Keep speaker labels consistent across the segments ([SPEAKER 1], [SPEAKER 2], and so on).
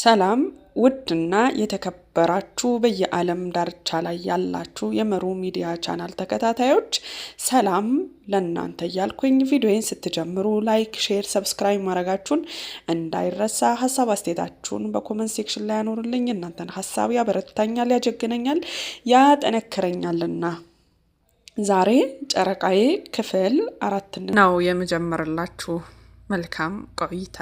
[SPEAKER 1] ሰላም ውድና የተከበራችሁ በየዓለም ዳርቻ ላይ ያላችሁ የመሩ ሚዲያ ቻናል ተከታታዮች ሰላም ለእናንተ እያልኩኝ ቪዲዮዬን ስትጀምሩ ላይክ፣ ሼር፣ ሰብስክራይብ ማድረጋችሁን እንዳይረሳ። ሀሳብ አስተያየታችሁን በኮሜንት ሴክሽን ላይ ያኖሩልኝ። እናንተን ሀሳብ ያበረታኛል፣ ያጀግነኛል፣ ያጠነክረኛልና ዛሬ ጨረቃዬ ክፍል 4 ነው የምጀምርላችሁ። መልካም ቆይታ።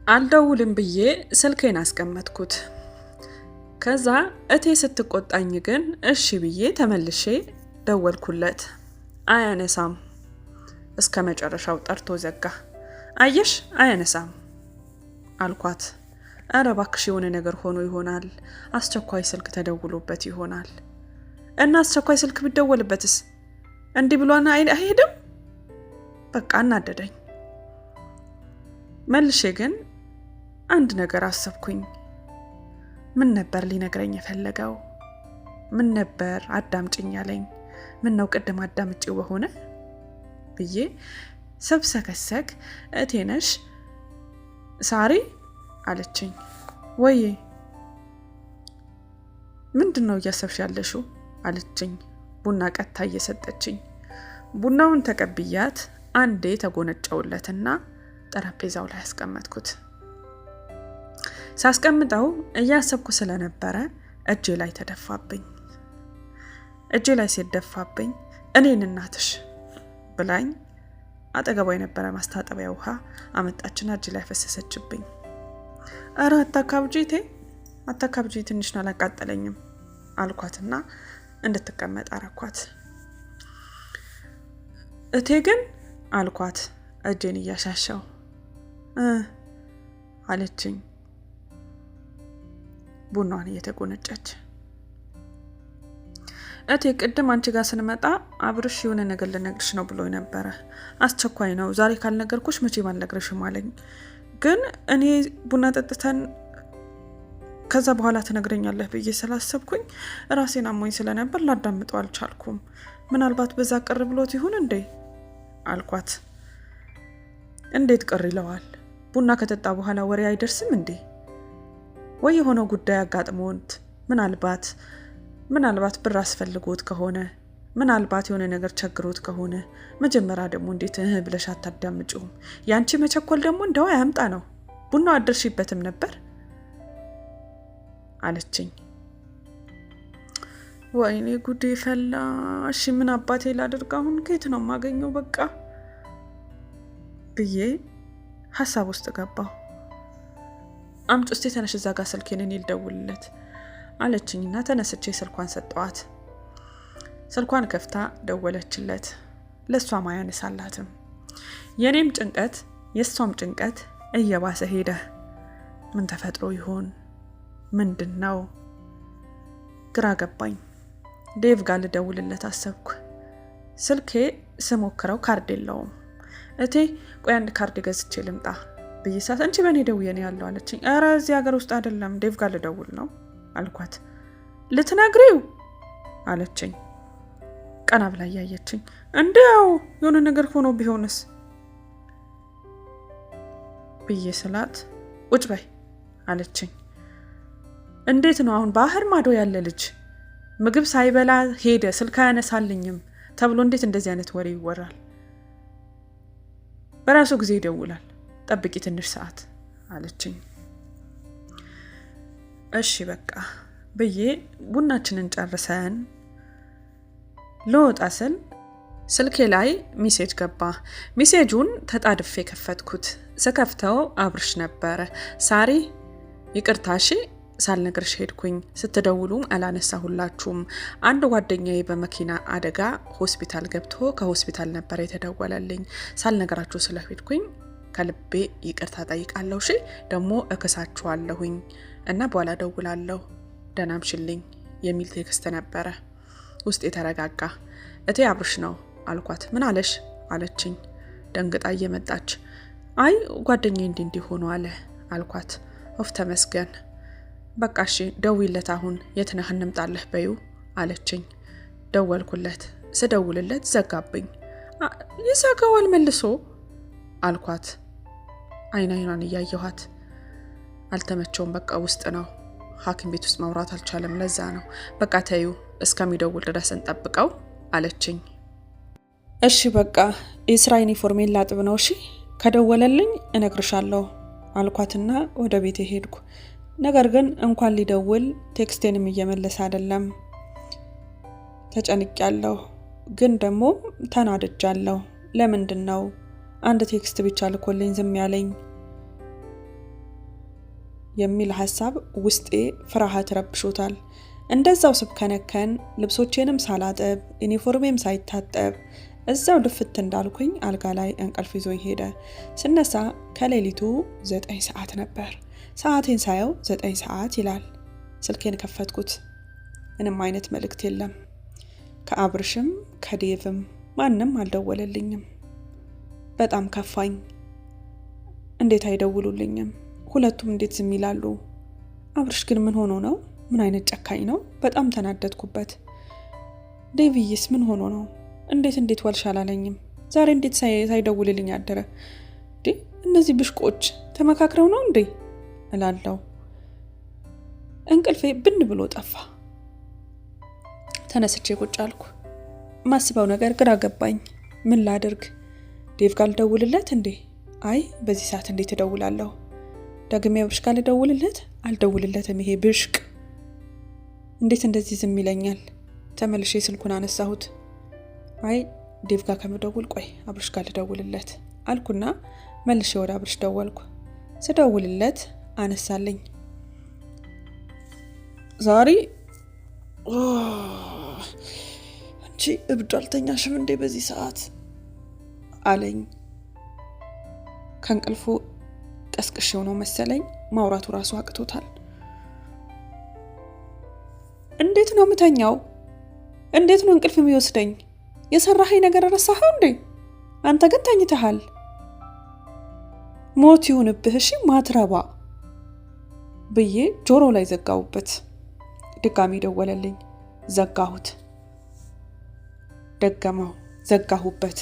[SPEAKER 1] አልደውልም ብዬ ስልኬን አስቀመጥኩት። ከዛ እቴ ስትቆጣኝ ግን እሺ ብዬ ተመልሼ ደወልኩለት። አያነሳም። እስከ መጨረሻው ጠርቶ ዘጋ። አየሽ አያነሳም አልኳት። ኧረ እባክሽ የሆነ ነገር ሆኖ ይሆናል፣ አስቸኳይ ስልክ ተደውሎበት ይሆናል። እና አስቸኳይ ስልክ ብደወልበትስ እንዲህ ብሎና አይሄድም? በቃ እናደደኝ። መልሼ ግን አንድ ነገር አሰብኩኝ። ምን ነበር ሊነግረኝ የፈለገው? ምን ነበር አዳምጪኝ ያለኝ? ምን ነው ቅድም አዳምጪው በሆነ ብዬ ሰብሰከሰክ። እቴ ነሽ ሳሪ አለችኝ። ወይ ምንድነው እያሰብሽ ያለሽው አለችኝ። ቡና ቀጥታ እየሰጠችኝ። ቡናውን ተቀብያት አንዴ ተጎነጨውለትና ጠረጴዛው ላይ አስቀመጥኩት። ሳስቀምጠው እያሰብኩ ስለነበረ እጄ ላይ ተደፋብኝ። እጄ ላይ ሲደፋብኝ እኔን እናትሽ ብላኝ አጠገቧ የነበረ ማስታጠቢያ ውሃ አመጣችና እጄ ላይ ፈሰሰችብኝ። ኧረ አታካብጂቴ አታካብጂ፣ ትንሽ ነው አላቃጠለኝም አልኳትና እንድትቀመጥ አረኳት። እቴ ግን አልኳት እጄን እያሻሻው አለችኝ ቡናዋን እየተጎነጨች። እቴ ቅድም አንቺ ጋር ስንመጣ አብርሽ የሆነ ነገር ልነግርሽ ነው ብሎኝ ነበረ። አስቸኳይ ነው፣ ዛሬ ካልነገርኩሽ መቼም አልነግርሽም አለኝ። ግን እኔ ቡና ጠጥተን ከዛ በኋላ ትነግረኛለህ ብዬ ስላሰብኩኝ ራሴን አሞኝ ስለነበር ላዳምጠው አልቻልኩም። ምናልባት በዛ ቅር ብሎት ይሁን እንዴ አልኳት። እንዴት ቅር ይለዋል? ቡና ከጠጣ በኋላ ወሬ አይደርስም እንዴ? ወይ የሆነ ጉዳይ አጋጥሞት ምናልባት ብር አስፈልጎት ከሆነ፣ ምናልባት የሆነ ነገር ቸግሮት ከሆነ መጀመሪያ ደግሞ እንዴት ብለሽ አታዳምጪውም? ያንቺ መቸኮል ደግሞ እንደው ያምጣ ነው። ቡናው አድርሽበትም ነበር አለችኝ። ወይኔ ጉዴ ፈላ። እሺ ምን አባቴ ላድርግ አሁን? ከየት ነው የማገኘው? በቃ ብዬ ሀሳብ ውስጥ ገባሁ። አምጪ እስቲ ተነሽ፣ እዛ ጋር ስልኬን እኔ ልደውልለት አለችኝና ተነስቼ ስልኳን ሰጠዋት። ስልኳን ከፍታ ደወለችለት። ለሷም አያነሳላትም። የኔም ጭንቀት የሷም ጭንቀት እየባሰ ሄደ። ምን ተፈጥሮ ይሆን? ምንድነው? ግራ ገባኝ። ዴቭ ጋር ልደውልለት አሰብኩ። ስልኬ ስሞክረው ካርድ የለውም። እቴ ቆይ አንድ ካርድ ገዝቼ ልምጣ ብይሳት እንቺ በኔ ደውዬ ነው ያለው አለችኝ። ኧረ እዚህ ሀገር ውስጥ አይደለም ዴቭ ጋር ልደውል ነው አልኳት። ልትነግሪው አለችኝ። ቀና ብላ ያየችኝ። እንዴው የሆነ ነገር ሆኖ ቢሆንስ ብዬ ስላት ቁጭ በይ አለችኝ። እንዴት ነው አሁን ባህር ማዶ ያለ ልጅ ምግብ ሳይበላ ሄደ ስልክ አያነሳልኝም ተብሎ እንዴት እንደዚህ አይነት ወሬ ይወራል? በራሱ ጊዜ ይደውላል፣ ጠብቂ ትንሽ ሰዓት አለችኝ። እሺ በቃ ብዬ ቡናችንን ጨርሰን ልወጣ ስል ስልኬ ላይ ሜሴጅ ገባ። ሜሴጁን ተጣድፌ ከፈትኩት። ስከፍተው አብርሽ ነበረ። ሳሪ ይቅርታ እሺ ሳልነግርሽ ሄድኩኝ፣ ስትደውሉም አላነሳሁላችሁም። አንድ ጓደኛዬ በመኪና አደጋ ሆስፒታል ገብቶ ከሆስፒታል ነበር የተደወለልኝ። ሳልነግራችሁ ስለሄድኩኝ ከልቤ ይቅርታ ጠይቃለሁ። እሺ ደግሞ እከሳችኋለሁኝ እና በኋላ ደውላለሁ፣ ደህና አምሽልኝ የሚል ቴክስት ነበረ። ውስጥ የተረጋጋ። እቴ አብርሽ ነው አልኳት። ምን አለሽ አለችኝ ደንግጣ እየመጣች። አይ ጓደኛዬ እንዲህ ሆኖ አለ አልኳት። ኦፍ ተመስገን፣ በቃ እሺ ደውይለት፣ አሁን የት ነህ እንምጣለህ በዩ አለችኝ። ደወልኩለት። ስደውልለት ዘጋብኝ። ይዘጋዋል መልሶ አልኳት አይናይናን እያየኋት። አልተመቸውም፣ በቃ ውስጥ ነው፣ ሐኪም ቤት ውስጥ ማውራት አልቻለም፣ ለዛ ነው። በቃ ተዩ እስከሚደውል ድረስ እንጠብቀው አለችኝ። እሺ በቃ የስራ ዩኒፎርሜን ላጥብ ነው፣ እሺ ከደወለልኝ እነግርሻለሁ አልኳትና ወደ ቤቴ ሄድኩ። ነገር ግን እንኳን ሊደውል ቴክስቴንም እየመለሰ አይደለም። ተጨንቄያለሁ፣ ግን ደግሞ ተናድጃለሁ። ለምንድን ነው አንድ ቴክስት ብቻ ልኮልኝ ዝም ያለኝ የሚል ሐሳብ ውስጤ ፍርሃት ረብሾታል። እንደዛው ስብከነከን ልብሶቼንም ሳላጥብ ዩኒፎርሜም ሳይታጠብ እዛው ድፍት እንዳልኩኝ አልጋ ላይ እንቅልፍ ይዞኝ ሄደ። ስነሳ ከሌሊቱ 9 ሰዓት ነበር። ሰዓቴን ሳየው 9 ሰዓት ይላል። ስልኬን ከፈትኩት። ምንም አይነት መልእክት የለም። ከአብርሽም ከዴቭም ማንም አልደወለልኝም። በጣም ከፋኝ። እንዴት አይደውሉልኝም? ሁለቱም እንዴት ዝም ይላሉ? አብርሽ ግን ምን ሆኖ ነው? ምን አይነት ጨካኝ ነው? በጣም ተናደድኩበት። ዴቪይስ ምን ሆኖ ነው? እንዴት ዋልሽ አላለኝም? ዛሬ እንዴት ሳይደውልልኝ አደረ? እነዚህ ብሽቆች ተመካክረው ነው እንዴ እላለሁ። እንቅልፌ ብን ብሎ ጠፋ። ተነስቼ ቁጭ አልኩ። ማስበው ነገር ግራ ገባኝ። ምን ላድርግ? ዴቭ ጋር ልደውልለት እንዴ? አይ በዚህ ሰዓት እንዴት እደውላለሁ? ደግሜ አብርሽ ጋር ልደውልለት? አልደውልለትም። ይሄ ብሽቅ እንዴት እንደዚህ ዝም ይለኛል? ተመልሼ ስልኩን አነሳሁት። አይ ዴቭ ጋር ከምደውል ቆይ አብርሽ ጋር ልደውልለት አልኩና መልሼ ወደ አብርሽ ደወልኩ። ስደውልለት አነሳልኝ። ዛሬ አንቺ እብድ አልተኛሽም እንዴ በዚህ ሰዓት አለኝ። ከእንቅልፉ ቀስቅሼው ነው መሰለኝ ማውራቱ ራሱ አቅቶታል። እንዴት ነው ምተኛው? እንዴት ነው እንቅልፍ የሚወስደኝ? የሰራኸኝ ነገር ረሳኸው እንዴ? አንተ ግን ተኝተሃል። ሞት ይሁንብህ እሺ ማትረባ ብዬ ጆሮ ላይ ዘጋሁበት። ድጋሚ ደወለልኝ። ዘጋሁት። ደገመው። ዘጋሁበት።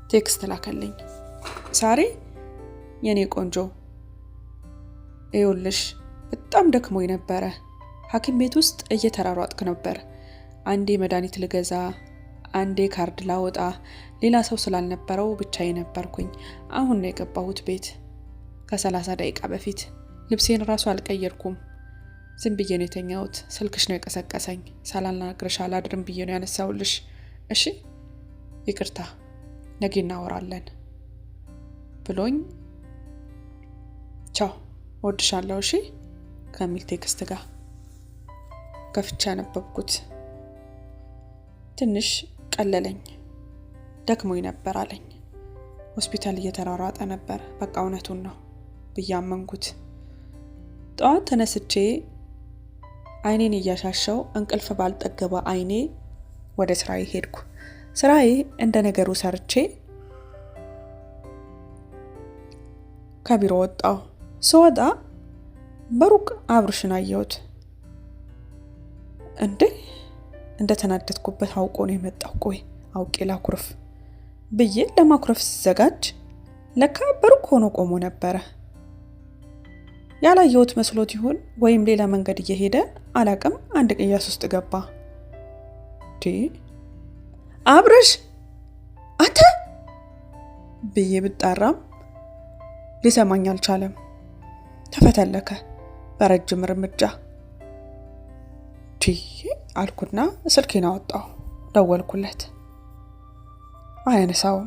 [SPEAKER 1] ቴክስት ላከልኝ። ሳሪ የኔ ቆንጆ ይኸውልሽ በጣም ደክሞኝ ነበረ። ሐኪም ቤት ውስጥ እየተራሯጥክ ነበር። አንዴ መድኃኒት ልገዛ፣ አንዴ ካርድ ላወጣ፣ ሌላ ሰው ስላልነበረው ብቻዬ ነበርኩኝ። አሁን ነው የገባሁት ቤት ከ30 ደቂቃ በፊት። ልብሴን ራሱ አልቀየርኩም። ዝም ብዬ ነው የተኛሁት። ስልክሽ ነው የቀሰቀሰኝ። ሳላናግርሽ አላድርም ብዬ ነው ያነሳውልሽ። እሺ ይቅርታ፣ ነገ እናወራለን ብሎኝ ቻው ወድሻለሁ እሺ ከሚል ቴክስት ጋር ከፍቻ ነበብኩት። ትንሽ ቀለለኝ። ደክሞኝ ነበር አለኝ። ሆስፒታል እየተራራጠ ነበር። በቃ እውነቱን ነው ብያመንኩት። ጠዋት ተነስቼ አይኔን እያሻሸው እንቅልፍ ባልጠገበ አይኔ ወደ ስራዬ ሄድኩ። ስራዬ እንደ ነገሩ ሰርቼ ከቢሮ ወጣሁ። ስወጣ በሩቅ አብርሽን አየሁት። እንዴ እንደተናደድኩበት አውቆ ነው የመጣው። ቆይ አውቄ ላኩርፍ ብዬ ለማኩረፍ ሲዘጋጅ ለካ በሩቅ ሆኖ ቆሞ ነበረ። ያላየሁት መስሎት ይሁን ወይም ሌላ መንገድ እየሄደ አላቅም። አንድ ቅያስ ውስጥ ገባ። አብርሽ አንተ ብዬ ብጣራም ሊሰማኝ አልቻለም። ተፈተለከ በረጅም እርምጃ። አልኩና ስልኬን አወጣሁ። ደወልኩለት። አያነሳውም።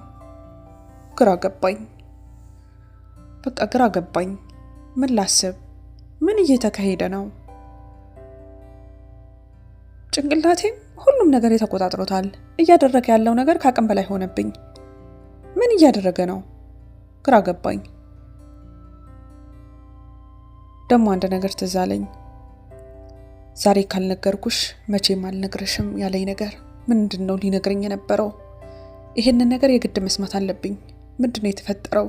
[SPEAKER 1] ግራ ገባኝ። በቃ ግራ ገባኝ። ምን ላስብ? ምን እየተካሄደ ነው? ጭንቅላቴም ሁሉም ነገር የተቆጣጥሮታል። እያደረገ ያለው ነገር ከአቅም በላይ ሆነብኝ። ምን እያደረገ ነው? ግራ ገባኝ። ደግሞ አንድ ነገር ትዝ አለኝ። ዛሬ ካልነገርኩሽ መቼም አልነግርሽም ያለኝ ነገር ምንድነው? ሊነግረኝ የነበረው ይሄንን ነገር የግድ መስማት አለብኝ። ምንድነው የተፈጠረው?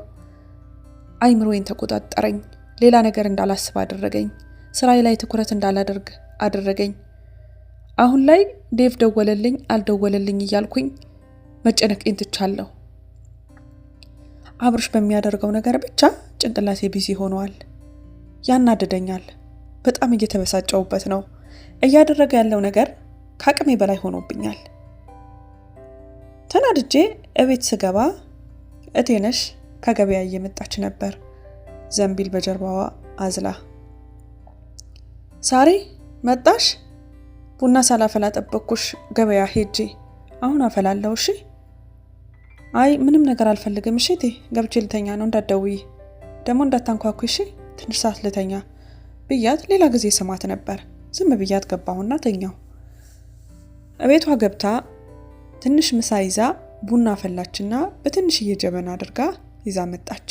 [SPEAKER 1] አይምሮዬን ተቆጣጠረኝ። ሌላ ነገር እንዳላስብ አደረገኝ። ስራዬ ላይ ትኩረት እንዳላደርግ አደረገኝ። አሁን ላይ ዴቭ ደወለልኝ አልደወለልኝ እያልኩኝ መጨነቄን ትቻለሁ። አብርሽ በሚያደርገው ነገር ብቻ ጭንቅላቴ ቢዚ ሆኗል። ያናድደኛል። በጣም እየተበሳጨውበት ነው። እያደረገ ያለው ነገር ከአቅሜ በላይ ሆኖብኛል። ተናድጄ እቤት ስገባ እቴነሽ ከገበያ እየመጣች ነበር፣ ዘንቢል በጀርባዋ አዝላ። ሳሪ መጣሽ? ቡና ሳላፈላ ጠበቅኩሽ። ገበያ ሄጄ አሁን አፈላለሁ። እሺ? አይ ምንም ነገር አልፈልግም። እሺ እቴ ገብቼ ልተኛ ነው፣ እንዳትደውይ ደግሞ እንዳታንኳኩ። እሺ ትንሽ ሰዓት ልተኛ ብያት ሌላ ጊዜ ስማት ነበር። ዝም ብያት ገባሁና ተኛው። እቤቷ ገብታ ትንሽ ምሳ ይዛ ቡና ፈላችና በትንሽዬ ጀበና አድርጋ ይዛ መጣች።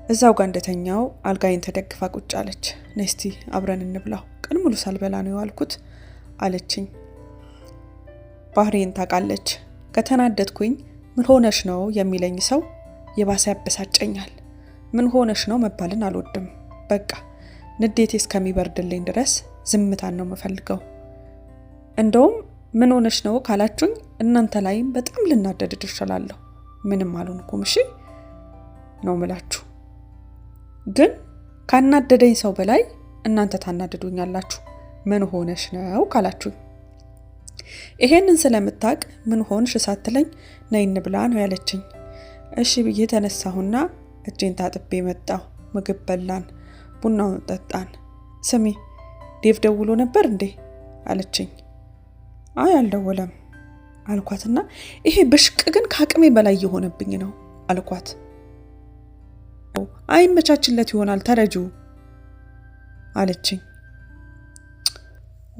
[SPEAKER 1] እዛው ጋር እንደተኛው አልጋዬን ተደግፋ ቁጭ አለች። ነስቲ አብረን እንብላው፣ ቀን ሙሉ ሳልበላ ነው ያልኩት አለችኝ። ባህሪን ታውቃለች። ከተናደድኩኝ ምን ሆነሽ ነው የሚለኝ ሰው የባሰ ያበሳጨኛል። ምን ሆነሽ ነው መባልን አልወድም። በቃ ንዴቴ እስከሚበርድልኝ ድረስ ዝምታን ነው የምፈልገው። እንደውም ምን ሆነሽ ነው ካላችሁኝ እናንተ ላይም በጣም ልናደድ እችላለሁ። ምንም አልሆንኩም እሺ ነው ምላችሁ። ግን ካናደደኝ ሰው በላይ እናንተ ታናደዱኛላችሁ። ምን ሆነሽ ነው ካላችሁኝ ይሄንን ስለምታቅ ምን ሆንሽ ሳትለኝ ነይ እንብላ ነው ያለችኝ። እሺ ብዬ ተነሳሁና እጄን ታጥቤ መጣሁ። ምግብ በላን፣ ቡናውን ጠጣን። ስሚ ዴቭ ደውሎ ነበር እንዴ አለችኝ። አይ አልደወለም አልኳትና ይሄ ብሽቅ ግን ከአቅሜ በላይ የሆነብኝ ነው አልኳት። አይመቻችለት ይሆናል ተረጁ አለችኝ።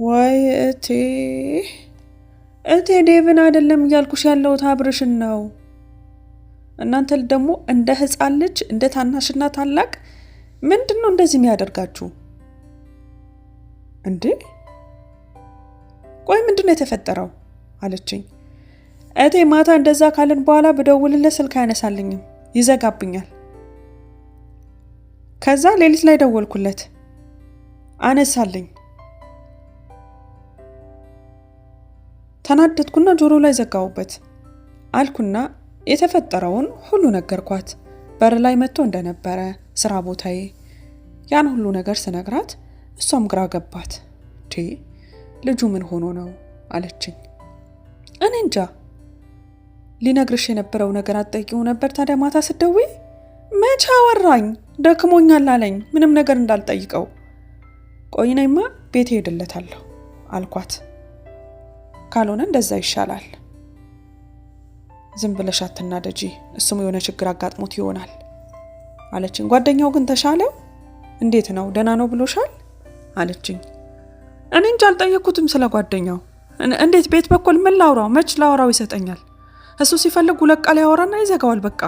[SPEAKER 1] ወይ እቴ ዴቭን አይደለም እያልኩሽ ያለሁት አብርሽን ነው። እናንተ ደግሞ እንደ ህፃን ልጅ እንደ ታናሽና ታላቅ ምንድነው እንደዚህ የሚያደርጋችሁ እንዴ? ቆይ ምንድነው የተፈጠረው አለችኝ። እቴ ማታ እንደዛ ካልን በኋላ በደውልለት ስልክ አይነሳልኝም፣ ይዘጋብኛል። ከዛ ሌሊት ላይ ደወልኩለት አነሳልኝ። ተናደድኩና ጆሮ ላይ ዘጋውበት አልኩና የተፈጠረውን ሁሉ ነገርኳት። በር ላይ መጥቶ እንደነበረ ስራ ቦታዬ ያን ሁሉ ነገር ስነግራት እሷም ግራ ገባት። ልጁ ምን ሆኖ ነው አለችኝ። እኔ እንጃ ሊነግርሽ የነበረው ነገር አትጠይቂው ነበር ታዲያ ማታ ስትደውይ? መቼ አወራኝ? ደክሞኛል አለኝ ምንም ነገር እንዳልጠይቀው። ቆይ ነይማ ቤት ሄድለታለሁ አልኳት። ካልሆነ እንደዛ ይሻላል። ዝም ብለሽ አትናደጂ፣ እሱም የሆነ ችግር አጋጥሞት ይሆናል አለችኝ። ጓደኛው ግን ተሻለው? እንዴት ነው ደህና ነው ብሎሻል አለችኝ። እኔ እንጃ አልጠየኩትም ስለ ጓደኛው። እንዴት ቤት በኩል ምን ላውራው? መች ላውራው ይሰጠኛል? እሱ ሲፈልግ ሁለት ቃል ያወራና ይዘጋዋል በቃ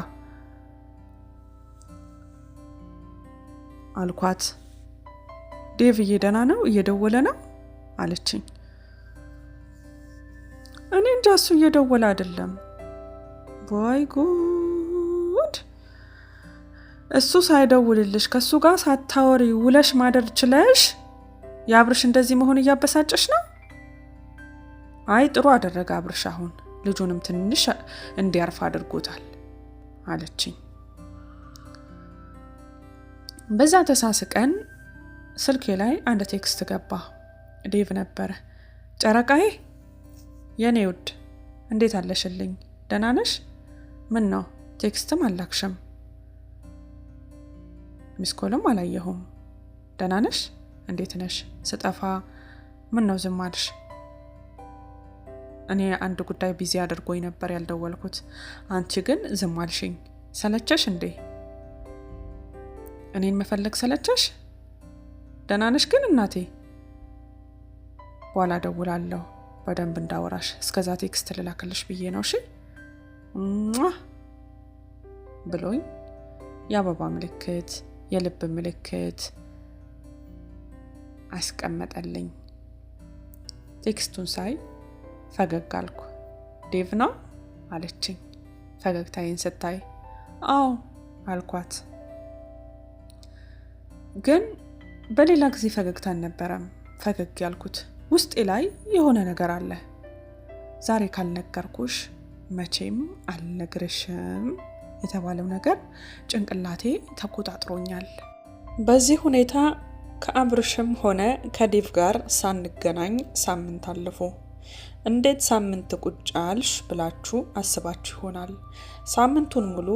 [SPEAKER 1] አልኳት። ዴቭ እየደህና ነው እየደወለ ነው አለችኝ። እኔ እንጃ እሱ እየደወለ አይደለም። ወይ ጉድ! እሱ ሳይደውልልሽ ከሱ ጋር ሳታወሪ ውለሽ ማደር ችለሽ የአብርሽ እንደዚህ መሆን እያበሳጨሽ ነው? አይ ጥሩ አደረገ አብርሽ፣ አሁን ልጁንም ትንሽ እንዲያርፍ አድርጎታል አለችኝ። በዛ ተሳስቀን ስልኬ ላይ አንድ ቴክስት ገባ። ዴቭ ነበረ። ጨረቃዬ የኔ ውድ እንዴት አለሽልኝ? ደህና ነሽ? ምን ነው ቴክስትም አላክሽም፣ ሚስኮልም አላየሁም። ደህና ነሽ? እንዴት ነሽ? ስጠፋ ምን ነው ዝም አልሽ? እኔ አንድ ጉዳይ ቢዚ አድርጎኝ ነበር ያልደወልኩት። አንቺ ግን ዝም አልሽኝ። ሰለቸሽ እንዴ? እኔን መፈለግ ሰለቸሽ? ደህና ነሽ ግን እናቴ? በኋላ ደውላለሁ በደንብ እንዳወራሽ። እስከዛ ቴክስት ልላክልሽ ብዬ ነው። እሺ ብሎኝ የአበባ ምልክት የልብ ምልክት አስቀመጠልኝ። ቴክስቱን ሳይ ፈገግ አልኩ። ዴቭ ነው አለችኝ ፈገግታዬን ስታይ። አዎ አልኳት። ግን በሌላ ጊዜ ፈገግታ አልነበረም ፈገግ ያልኩት። ውስጤ ላይ የሆነ ነገር አለ። ዛሬ ካልነገርኩሽ መቼም አልነግርሽም የተባለው ነገር ጭንቅላቴ ተቆጣጥሮኛል። በዚህ ሁኔታ ከአብርሽም ሆነ ከዴቭ ጋር ሳንገናኝ ሳምንት አለፉ። እንዴት ሳምንት ቁጭ አልሽ ብላችሁ አስባችሁ ይሆናል። ሳምንቱን ሙሉ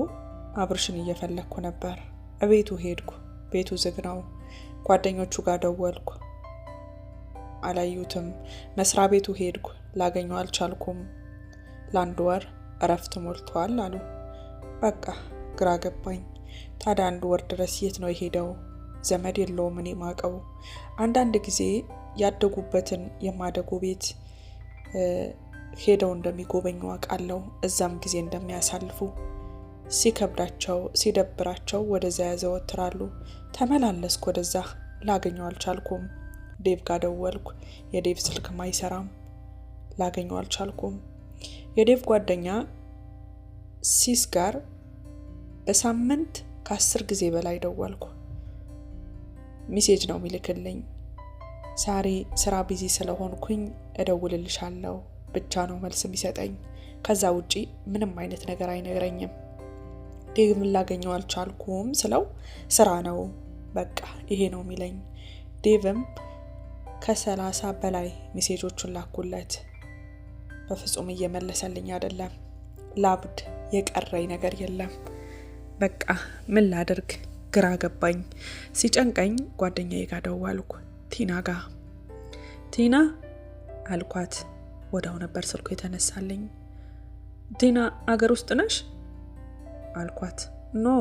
[SPEAKER 1] አብርሽን እየፈለግኩ ነበር። እቤቱ ሄድኩ፣ ቤቱ ዝግ ነው። ጓደኞቹ ጋር ደወልኩ፣ አላዩትም። መስሪያ ቤቱ ሄድኩ፣ ላገኘው አልቻልኩም። ለአንድ ወር እረፍት ሞልቷል አሉ። በቃ ግራ ገባኝ። ታዲያ 1 ወር ድረስ የት ነው የሄደው? ዘመድ የለውም እኔ ማቀው። አንዳንድ ጊዜ ያደጉበትን የማደጎ ቤት ሄደው እንደሚጎበኙ አውቃለሁ። እዛም ጊዜ እንደሚያሳልፉ፣ ሲከብዳቸው ሲደብራቸው ወደዛ ያዘወትራሉ። ተመላለስኩ ወደዛ፣ ላገኘው አልቻልኩም። ዴቭ ጋር ደወልኩ፣ የዴቭ ስልክም አይሰራም፣ ላገኘው አልቻልኩም። የዴቭ ጓደኛ ሲስ ጋር በሳምንት ከ10 ጊዜ በላይ ደወልኩ። ሜሴጅ ነው የሚልክልኝ። ሳሪ ስራ ቢዚ ስለሆንኩኝ እደውልልሻለሁ ብቻ ነው መልስ የሚሰጠኝ። ከዛ ውጪ ምንም አይነት ነገር አይነግረኝም። ዴቭን ላገኘው አልቻልኩም ስለው ስራ ነው በቃ ይሄ ነው የሚለኝ። ዴቭም ከ30 በላይ ሜሴጆቹን ላኩለት። በፍጹም እየመለሰልኝ አይደለም። ላብድ የቀረኝ ነገር የለም። በቃ ምን ላድርግ ግራ ገባኝ። ሲጨንቀኝ ጓደኛዬ ጋር ደወልኩ፣ ቲና ጋር። ቲና አልኳት። ወዳው ነበር ስልኩ የተነሳልኝ። ቲና አገር ውስጥ ነሽ አልኳት። ኖ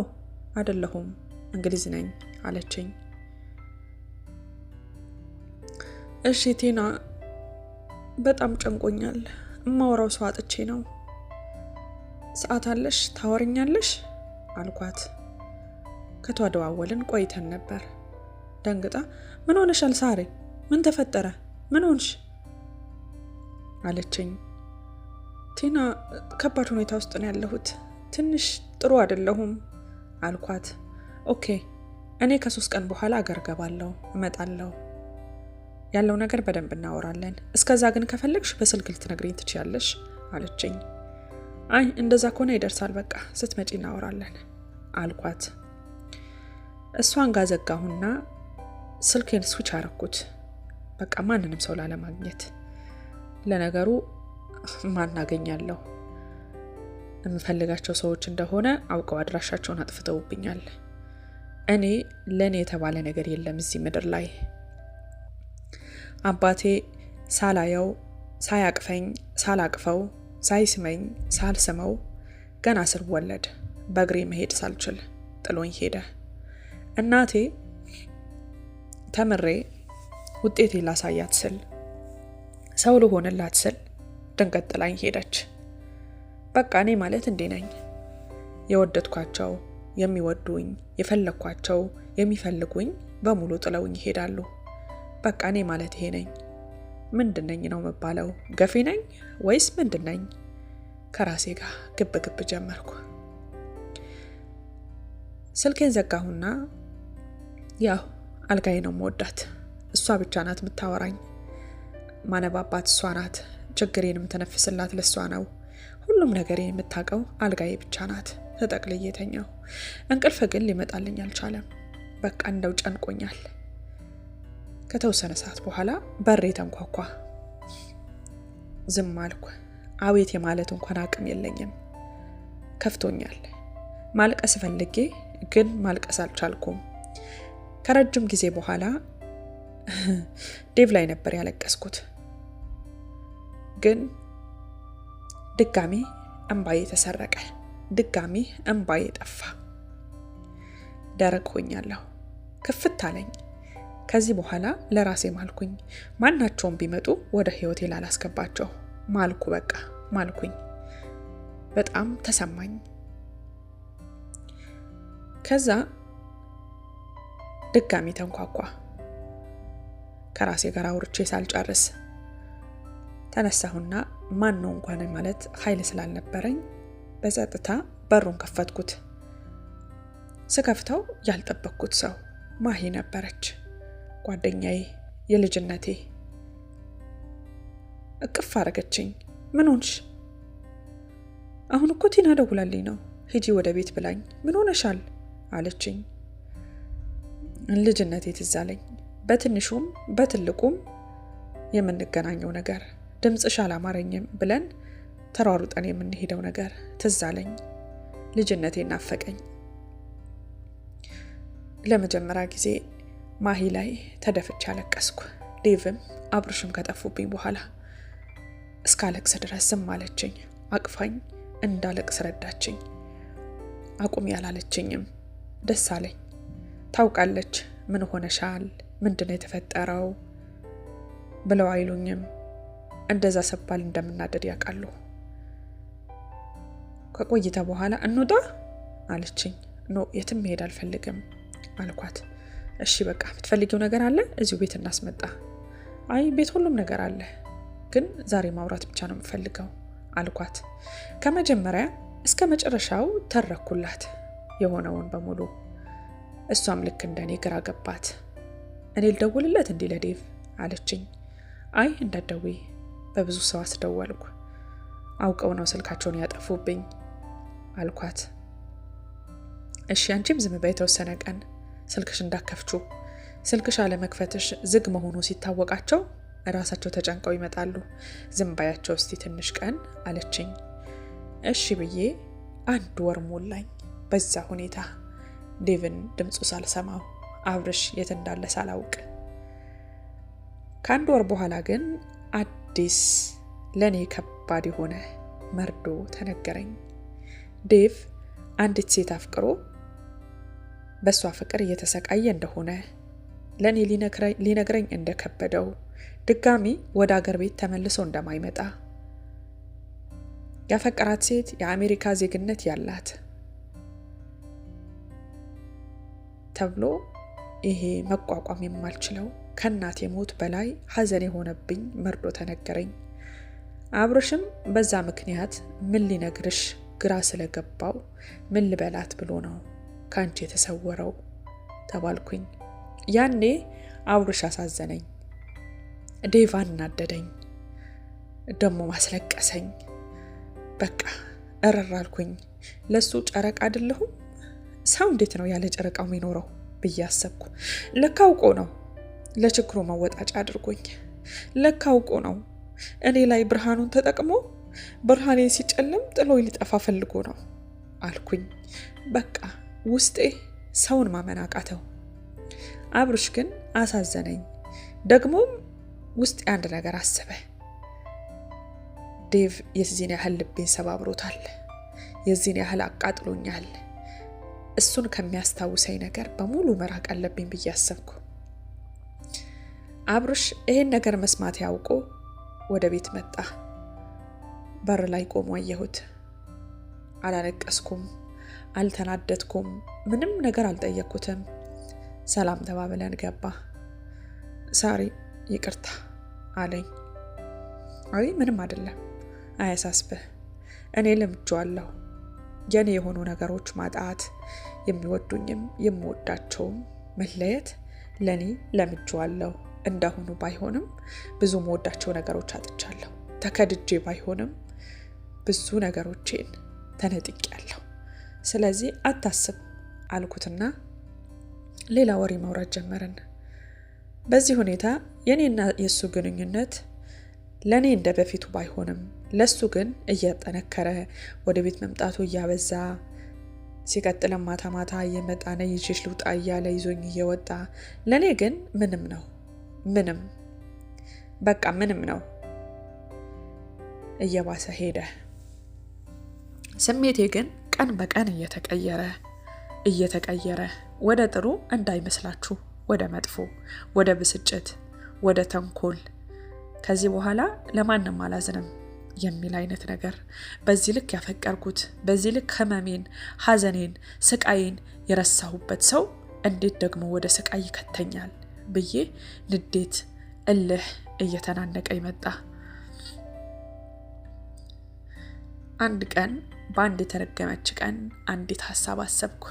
[SPEAKER 1] አይደለሁም እንግሊዝ ነኝ አለችኝ። እሺ ቲና በጣም ጨንቆኛል። እማወራው ሰው አጥቼ ነው። ሰዓት አለሽ ታወሪኛለሽ አልኳት። ከተደዋወልን ቆይተን ነበር። ደንግጣ ምን ሆነሻል ሳሪ? ምን ተፈጠረ? ምን ሆንሽ አለችኝ። ቲና ከባድ ሁኔታ ውስጥ ነው ያለሁት፣ ትንሽ ጥሩ አይደለሁም አልኳት። ኦኬ እኔ ከ3 ቀን በኋላ አገር ገባለሁ፣ እመጣለሁ። ያለው ነገር በደንብ እናወራለን። እስከዛ ግን ከፈለግሽ በስልክ ልትነግሪኝ ትችያለሽ አለችኝ። አይ እንደዛ ከሆነ ይደርሳል፣ በቃ ስትመጪ እናወራለን አልኳት። እሷን ጋር ዘጋሁና ስልኬን ስዊች አረኩት። በቃ ማንንም ሰው ላለማግኘት። ለነገሩ ማናገኛለሁ? የምፈልጋቸው ሰዎች እንደሆነ አውቀው አድራሻቸውን አጥፍተውብኛል። እኔ ለኔ የተባለ ነገር የለም እዚህ ምድር ላይ። አባቴ ሳላየው፣ ሳያቅፈኝ፣ ሳላቅፈው፣ ሳይስመኝ፣ ሳልስመው ገና ስወለድ በእግሬ መሄድ ሳልችል ጥሎኝ ሄደ። እናቴ ተምሬ ውጤቴ ላሳያት ስል፣ ሰው ልሆንላት ስል ድንገት ጥላኝ ሄደች። በቃ እኔ ማለት እንዴ ነኝ። የወደድኳቸው፣ የሚወዱኝ፣ የፈለግኳቸው፣ የሚፈልጉኝ በሙሉ ጥለውኝ ይሄዳሉ። በቃ እኔ ማለት ይሄ ነኝ። ምንድነኝ ነው መባለው? ገፊ ነኝ ወይስ ምንድነኝ? ከራሴ ጋር ግብ ግብ ጀመርኩ። ስልኬን ዘጋሁና ያው አልጋዬ ነው መወዳት። እሷ ብቻ ናት የምታወራኝ። ማነባባት እሷ ናት። ችግሬንም ተነፍስላት ለሷ ነው። ሁሉም ነገር የምታውቀው አልጋዬ ብቻ ናት። ተጠቅልዬ ተኛሁ። እንቅልፍ ግን ሊመጣልኝ አልቻለም። በቃ እንደው ጨንቆኛል። ከተወሰነ ሰዓት በኋላ በሬ ተንኳኳ። ዝም አልኩ። አቤት የማለት እንኳን አቅም የለኝም። ከፍቶኛል። ማልቀስ ፈልጌ ግን ማልቀስ አልቻልኩም። ከረጅም ጊዜ በኋላ ዴቭ ላይ ነበር ያለቀስኩት። ግን ድጋሚ እንባዬ ተሰረቀ። ድጋሚ እንባዬ ጠፋ። ደረቅ ሆኛለሁ። ክፍት አለኝ። ከዚህ በኋላ ለራሴ ማልኩኝ። ማናቸውም ቢመጡ ወደ ህይወቴ ላላስገባቸው ማልኩ። በቃ ማልኩኝ። በጣም ተሰማኝ። ከዛ ድጋሚ ተንኳኳ። ከራሴ ጋር አውርቼ ሳልጨርስ ተነሳሁና ማን ነው እንኳን ማለት ኃይል ስላልነበረኝ በጸጥታ በሩን ከፈትኩት። ስከፍተው ያልጠበቅኩት ሰው ማሂ ነበረች። ጓደኛዬ፣ የልጅነቴ። እቅፍ አረገችኝ። ምን ሆንሽ? አሁን እኮ ቲና ደውላልኝ ነው ሂጂ ወደ ቤት ብላኝ ምን ሆነሻል አለችኝ። ልጅነቴ ትዝ አለኝ። በትንሹም በትልቁም የምንገናኘው ነገር ድምጽሽ አላማረኝም ብለን ተሯሩጠን የምንሄደው ነገር ትዝ አለኝ። ልጅነቴ ናፈቀኝ። ለመጀመሪያ ጊዜ ማሂ ላይ ተደፍቼ አለቀስኩ። ዴቭም አብርሽም ከጠፉብኝ በኋላ እስካለቅስ ድረስ ዝም አለችኝ። አቅፋኝ እንዳለቅስ ረዳችኝ። አቁም ያላለችኝም ደስ አለኝ። ታውቃለች ምን ሆነሻል ምንድነው የተፈጠረው ብለው አይሉኝም። እንደዛ ሰባል እንደምናደድ ያውቃሉ። ከቆይታ በኋላ እንውጣ አለችኝ። ኖ የትም መሄድ አልፈልግም አልኳት። እሺ በቃ የምትፈልጊው ነገር አለ እዚሁ ቤት እናስመጣ። አይ ቤት ሁሉም ነገር አለ ግን ዛሬ ማውራት ብቻ ነው የምፈልገው አልኳት። ከመጀመሪያ እስከ መጨረሻው ተረኩላት የሆነውን በሙሉ። እሷም ልክ እንደኔ ግራ ገባት። እኔ ልደውልለት እንዴ ለዴቭ አለችኝ። አይ እንዳትደውይ በብዙ ሰው አስደወልኩ አውቀው ነው ስልካቸውን ያጠፉብኝ አልኳት። እሺ አንቺም ዝም በይ የተወሰነ ቀን ስልክሽ እንዳከፍቹ ስልክሽ አለ መክፈትሽ ዝግ መሆኑ ሲታወቃቸው ራሳቸው ተጨንቀው ይመጣሉ። ዝም ባያቸው እስቲ ትንሽ ቀን አለችኝ። እሺ ብዬ 1 ወር ሞላኝ በዛ ሁኔታ ዴቭን ድምጹ ሳልሰማው አብርሽ የት እንዳለ ሳላውቅ። ከ1 ወር በኋላ ግን አዲስ ለኔ ከባድ የሆነ መርዶ ተነገረኝ። ዴቭ አንዲት ሴት አፍቅሮ በሷ ፍቅር እየተሰቃየ እንደሆነ ለኔ ሊነግረኝ እንደከበደው ድጋሚ ወደ አገር ቤት ተመልሶ እንደማይመጣ ያፈቀራት ሴት የአሜሪካ ዜግነት ያላት ተብሎ ይሄ መቋቋም የማልችለው ከናቴ ሞት በላይ ሐዘን የሆነብኝ መርዶ ተነገረኝ። አብርሽም በዛ ምክንያት ምን ሊነግርሽ ግራ ስለገባው ምን ልበላት ብሎ ነው ካንቺ የተሰወረው ተባልኩኝ። ያኔ አብርሽ አሳዘነኝ። ዴቭ አናደደኝ፣ ደሞ ማስለቀሰኝ። በቃ እረራልኩኝ። ለሱ ጨረቃ አይደለሁም? ሰው እንዴት ነው ያለ ጨረቃው የሚኖረው ብዬ አሰብኩ። ለካውቆ ነው ለችግሩ መወጣጫ አድርጎኝ። ለካውቆ ነው እኔ ላይ ብርሃኑን ተጠቅሞ ብርሃኔ ሲጨልም ጥሎ ሊጠፋ ፈልጎ ነው አልኩኝ። በቃ ውስጤ ሰውን ማመን አቃተው። አብርሽ ግን አሳዘነኝ። ደግሞም ውስጤ አንድ ነገር አሰበ። ዴቭ የዚህን ያህል ልቤን ሰባብሮታል፣ የዚህን ያህል አቃጥሎኛል። እሱን ከሚያስታውሰኝ ነገር በሙሉ መራቅ አለብኝ ብዬ አሰብኩ። አብርሽ ይሄን ነገር መስማት ያውቆ ወደ ቤት መጣ። በር ላይ ቆሞ አየሁት። አላለቀስኩም፣ አልተናደድኩም፣ ምንም ነገር አልጠየቅኩትም። ሰላም ተባብለን ገባ። ሳሪ ይቅርታ አለኝ። አይ ምንም አይደለም አያሳስብህ፣ እኔ ለምጄዋለሁ። የኔ የሆኑ ነገሮች ማጣት፣ የሚወዱኝም የምወዳቸውም መለየት ለኔ ለምጄዋለሁ። እንዳሁኑ ባይሆንም ብዙ መወዳቸው ነገሮች አጥቻለሁ። ተከድጄ ባይሆንም ብዙ ነገሮችን ተነጥቄያለሁ። ስለዚህ አታስብ አልኩትና ሌላ ወሬ ማውራት ጀመርን። በዚህ ሁኔታ የኔና የሱ ግንኙነት ለኔ እንደ በፊቱ ባይሆንም ለሱ ግን እያጠነከረ ወደ ቤት መምጣቱ እያበዛ ሲቀጥል ማታ ማታ እየመጣ ነው ይዤሽ ልውጣ እያለ ይዞኝ እየወጣ ለኔ ግን ምንም በቃ ምንም ነው። እየባሰ ሄደ። ስሜቴ ግን ቀን በቀን እየተቀየረ ወደ ጥሩ እንዳይመስላችሁ ወደ መጥፎ፣ ወደ ብስጭት፣ ወደ ተንኮል፣ ከዚህ በኋላ ለማንም አላዝንም የሚል አይነት ነገር። በዚህ ልክ ያፈቀርኩት፣ በዚህ ልክ ህመሜን፣ ሐዘኔን፣ ስቃይን የረሳሁበት ሰው እንዴት ደግሞ ወደ ስቃይ ይከተኛል ብዬ ንዴት፣ እልህ እየተናነቀ ይመጣ። አንድ ቀን በአንድ የተረገመች ቀን አንዲት ሐሳብ አሰብኩ።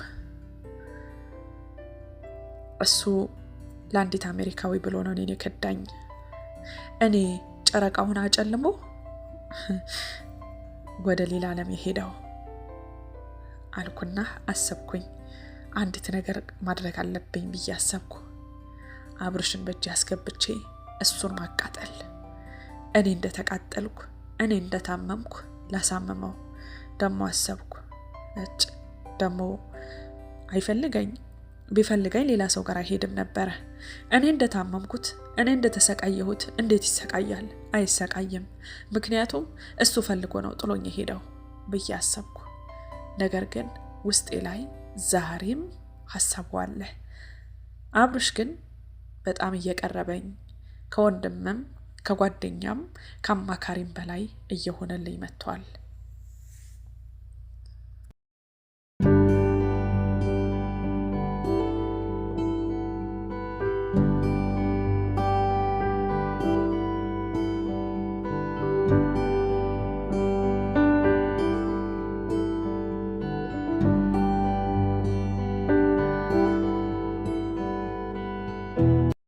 [SPEAKER 1] እሱ ለአንዲት አሜሪካዊ ብሎ ነው እኔን የከዳኝ። እኔ ጨረቃውን አጨልሞ ወደ ሌላ ዓለም የሄደው አልኩና አሰብኩኝ። አንዲት ነገር ማድረግ አለብኝ ብዬ አሰብኩ። አብርሽን በእጅ አስገብቼ እሱን ማቃጠል። እኔ እንደተቃጠልኩ እኔ እንደታመምኩ ላሳመመው ደሞ አሰብኩ። ደሞ ቢፈልገኝ ሌላ ሰው ጋር አይሄድም ነበር። እኔ እንደታመምኩት እኔ እንደተሰቃየሁት እንዴት ይሰቃያል? አይሰቃይም። ምክንያቱም እሱ ፈልጎ ነው ጥሎኝ ሄደው ብዬ አሰብኩ። ነገር ግን ውስጤ ላይ ዛሬም ሐሳቡ አለ። አብርሽ ግን በጣም እየቀረበኝ ከወንድምም ከጓደኛም ከአማካሪም በላይ እየሆነልኝ መጥቷል።